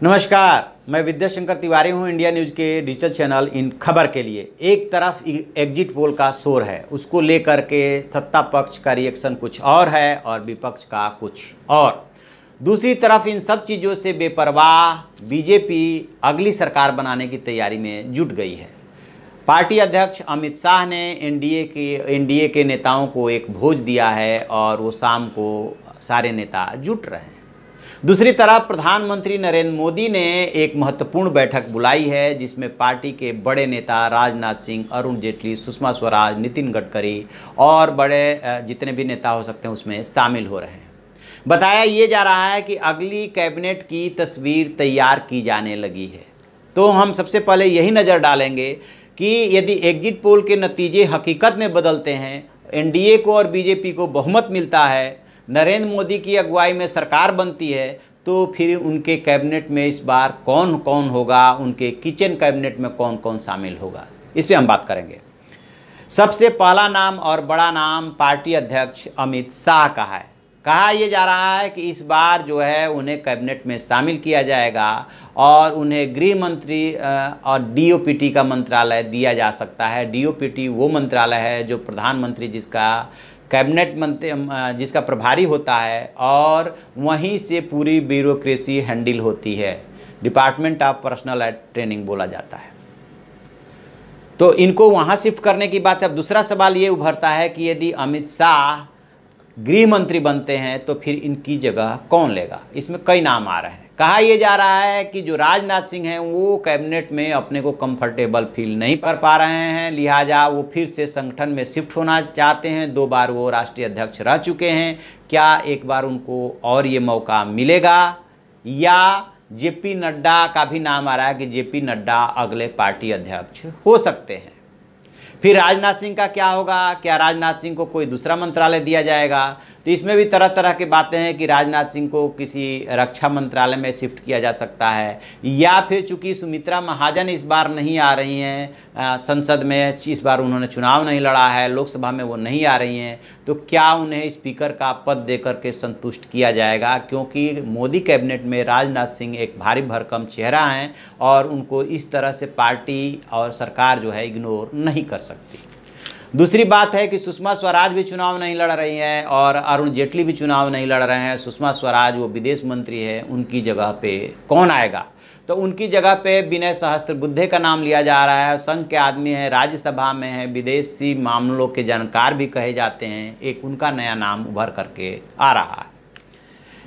नमस्कार, मैं विद्याशंकर तिवारी हूं। इंडिया न्यूज़ के डिजिटल चैनल इन खबर के लिए एक तरफ एग्जिट पोल का शोर है, उसको लेकर के सत्ता पक्ष का रिएक्शन कुछ और है और विपक्ष का कुछ और। दूसरी तरफ इन सब चीज़ों से बेपरवाह बीजेपी अगली सरकार बनाने की तैयारी में जुट गई है। पार्टी अध्यक्ष अमित शाह ने एनडीए के नेताओं को एक भोज दिया है और वो शाम को सारे नेता जुट रहे हैं। दूसरी तरफ प्रधानमंत्री नरेंद्र मोदी ने एक महत्वपूर्ण बैठक बुलाई है जिसमें पार्टी के बड़े नेता राजनाथ सिंह, अरुण जेटली, सुषमा स्वराज, नितिन गडकरी और बड़े जितने भी नेता हो सकते हैं उसमें शामिल हो रहे हैं। बताया ये जा रहा है कि अगली कैबिनेट की तस्वीर तैयार की जाने लगी है। तो हम सबसे पहले यही नज़र डालेंगे कि यदि एग्जिट पोल के नतीजे हकीकत में बदलते हैं, एनडीए को और बीजेपी को बहुमत मिलता है, नरेंद्र मोदी की अगुवाई में सरकार बनती है, तो फिर उनके कैबिनेट में इस बार कौन कौन होगा, उनके किचन कैबिनेट में कौन कौन शामिल होगा, इस पर हम बात करेंगे। सबसे पहला नाम और बड़ा नाम पार्टी अध्यक्ष अमित शाह का है। कहा यह जा रहा है कि इस बार जो है उन्हें कैबिनेट में शामिल किया जाएगा और उन्हें गृह मंत्री और डीओपीटी का मंत्रालय दिया जा सकता है। डीओपीटी वो मंत्रालय है जो प्रधानमंत्री जिसका कैबिनेट मंत्री जिसका प्रभारी होता है और वहीं से पूरी ब्यूरोक्रेसी हैंडल होती है। डिपार्टमेंट ऑफ पर्सनल ट्रेनिंग बोला जाता है। तो इनको वहाँ शिफ्ट करने की बात है। अब दूसरा सवाल ये उभरता है कि यदि अमित शाह गृह मंत्री बनते हैं तो फिर इनकी जगह कौन लेगा। इसमें कई नाम आ रहे हैं। कहा यह जा रहा है कि जो राजनाथ सिंह हैं वो कैबिनेट में अपने को कंफर्टेबल फील नहीं कर पा रहे हैं, लिहाजा वो फिर से संगठन में शिफ्ट होना चाहते हैं। 2 बार वो राष्ट्रीय अध्यक्ष रह चुके हैं, क्या एक बार उनको और ये मौका मिलेगा? या जेपी नड्डा का भी नाम आ रहा है कि जेपी नड्डा अगले पार्टी अध्यक्ष हो सकते हैं। फिर राजनाथ सिंह का क्या होगा? क्या राजनाथ सिंह को कोई दूसरा मंत्रालय दिया जाएगा? तो इसमें भी तरह तरह की बातें हैं कि राजनाथ सिंह को किसी रक्षा मंत्रालय में शिफ्ट किया जा सकता है, या फिर चूंकि सुमित्रा महाजन इस बार नहीं आ रही हैं संसद में, इस बार उन्होंने चुनाव नहीं लड़ा है, लोकसभा में वो नहीं आ रही हैं, तो क्या उन्हें स्पीकर का पद देकर के संतुष्ट किया जाएगा? क्योंकि मोदी कैबिनेट में राजनाथ सिंह एक भारी भरकम चेहरा हैं और उनको इस तरह से पार्टी और सरकार जो है इग्नोर नहीं कर सकती। दूसरी बात है कि सुषमा स्वराज भी चुनाव नहीं लड़ रही हैं और अरुण जेटली भी चुनाव नहीं लड़ रहे हैं। सुषमा स्वराज वो विदेश मंत्री है, उनकी जगह पे कौन आएगा? तो उनकी जगह पे विनय सहस्त्रबुद्धे का नाम लिया जा रहा है। संघ के आदमी हैं, राज्यसभा में हैं, विदेशी मामलों के जानकार भी कहे जाते हैं। एक उनका नया नाम उभर करके आ रहा है।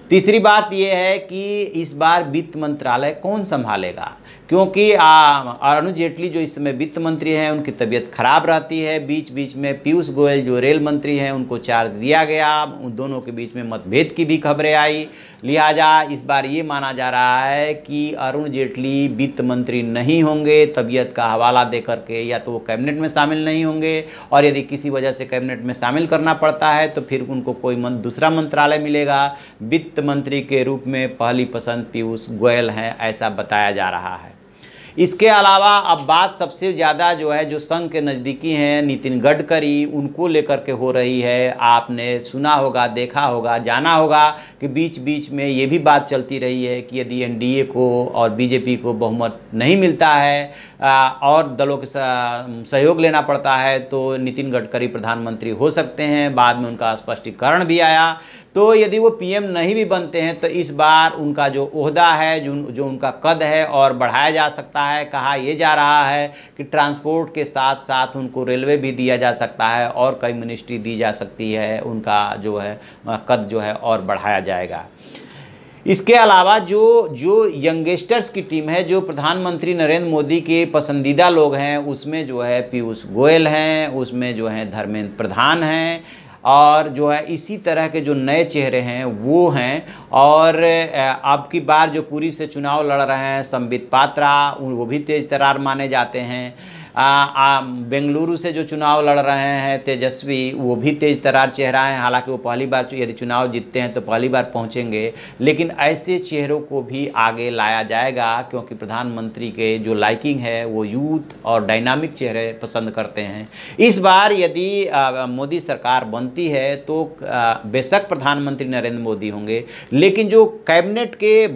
तीसरी बात यह है कि इस बार वित्त मंत्रालय कौन संभालेगा, क्योंकि अरुण जेटली जो इस समय वित्त मंत्री हैं उनकी तबीयत खराब रहती है। बीच बीच में पीयूष गोयल जो रेल मंत्री हैं उनको चार्ज दिया गया, उन दोनों के बीच में मतभेद की भी खबरें आई। लिहाजा इस बार ये माना जा रहा है कि अरुण जेटली वित्त मंत्री नहीं होंगे, तबीयत का हवाला दे करके या तो वो कैबिनेट में शामिल नहीं होंगे, और यदि किसी वजह से कैबिनेट में शामिल करना पड़ता है तो फिर उनको कोई दूसरा मंत्रालय मिलेगा। वित्त मंत्री के रूप में पहली पसंद पीयूष गोयल हैं, ऐसा बताया जा रहा है। इसके अलावा अब बात सबसे ज़्यादा जो है जो संघ के नज़दीकी हैं नितिन गडकरी, उनको लेकर के हो रही है। आपने सुना होगा, देखा होगा, जाना होगा कि बीच बीच में ये भी बात चलती रही है कि यदि एनडीए को और बीजेपी को बहुमत नहीं मिलता है और दलों के सहयोग लेना पड़ता है तो नितिन गडकरी प्रधानमंत्री हो सकते हैं। बाद में उनका स्पष्टीकरण भी आया। तो यदि वो पीएम नहीं भी बनते हैं तो इस बार उनका जो ओहदा है, जो उनका कद है और बढ़ाया जा सकता है। कहा यह जा रहा है कि ट्रांसपोर्ट के साथ साथ उनको रेलवे भी दिया जा सकता है और कई मिनिस्ट्री दी जा सकती है, उनका जो है कद जो है और बढ़ाया जाएगा। इसके अलावा जो यंगस्टर्स की टीम है, जो प्रधानमंत्री नरेंद्र मोदी के पसंदीदा लोग हैं, उसमें जो है पीयूष गोयल हैं, उसमें जो है धर्मेंद्र प्रधान हैं और जो है इसी तरह के जो नए चेहरे हैं वो हैं। और अब की बार जो पुरी से चुनाव लड़ रहे हैं संबित पात्रा, वो भी तेज तर्रार माने जाते हैं। बेंगलुरु से जो चुनाव लड़ रहे हैं तेजस्वी, वो भी तेज तरार चेहरा है। हालांकि वो पहली बार यदि चुनाव जीतते हैं तो पहली बार पहुंचेंगे, लेकिन ऐसे चेहरों को भी आगे लाया जाएगा क्योंकि प्रधानमंत्री के जो लाइकिंग है वो यूथ और डायनामिक चेहरे पसंद करते हैं। इस बार यदि मोदी सरकार बनती है तो बेशक प्रधानमंत्री नरेंद्र मोदी होंगे, लेकिन जो कैबिनेट के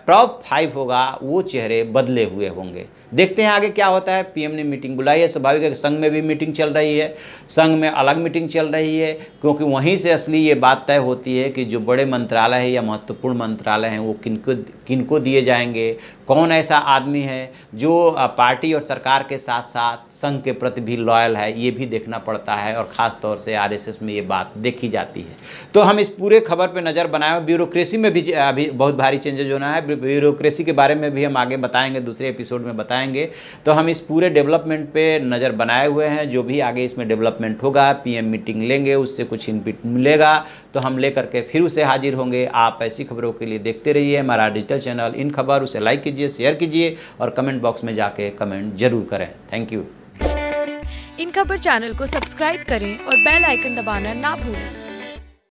टॉप 5 होगा वो चेहरे बदले हुए होंगे। देखते हैं आगे क्या होता है। पीएम ने मीटिंग बुलाई है, स्वाभाविक है। संघ में भी मीटिंग चल रही है, संघ में अलग मीटिंग चल रही है, क्योंकि वहीं से असली ये बात तय होती है कि जो बड़े मंत्रालय है या महत्वपूर्ण मंत्रालय हैं वो किनको दिए जाएंगे, कौन ऐसा आदमी है जो पार्टी और सरकार के साथ साथ संघ के प्रति भी लॉयल है, ये भी देखना पड़ता है। और ख़ास तौर से आरएसएस में ये बात देखी जाती है। तो हम इस पूरे खबर पर नज़र बनाए। ब्यूरोक्रेसी में भी अभी बहुत भारी चेंजेज होना है। ब्यूरोक्रेसी के बारे में भी हम आगे बताएंगे, दूसरे एपिसोड में बताएंगे। तो हम इस पूरे डेवलपमेंट पे नज़र बनाए हुए हैं। जो भी आगे इसमें डेवलपमेंट होगा, पीएम मीटिंग लेंगे, उससे कुछ इनपुट मिलेगा तो हम लेकर के फिर उसे हाजिर होंगे। आप ऐसी खबरों के लिए देखते रहिए हमारा डिजिटल चैनल इन खबर। उसे लाइक कीजिए, शेयर कीजिए और कमेंट बॉक्स में जाके कमेंट जरूर करें। Thank you. इन खबर चैनल को सब्सक्राइब करें और बेल आइकन दबाना ना भूलें।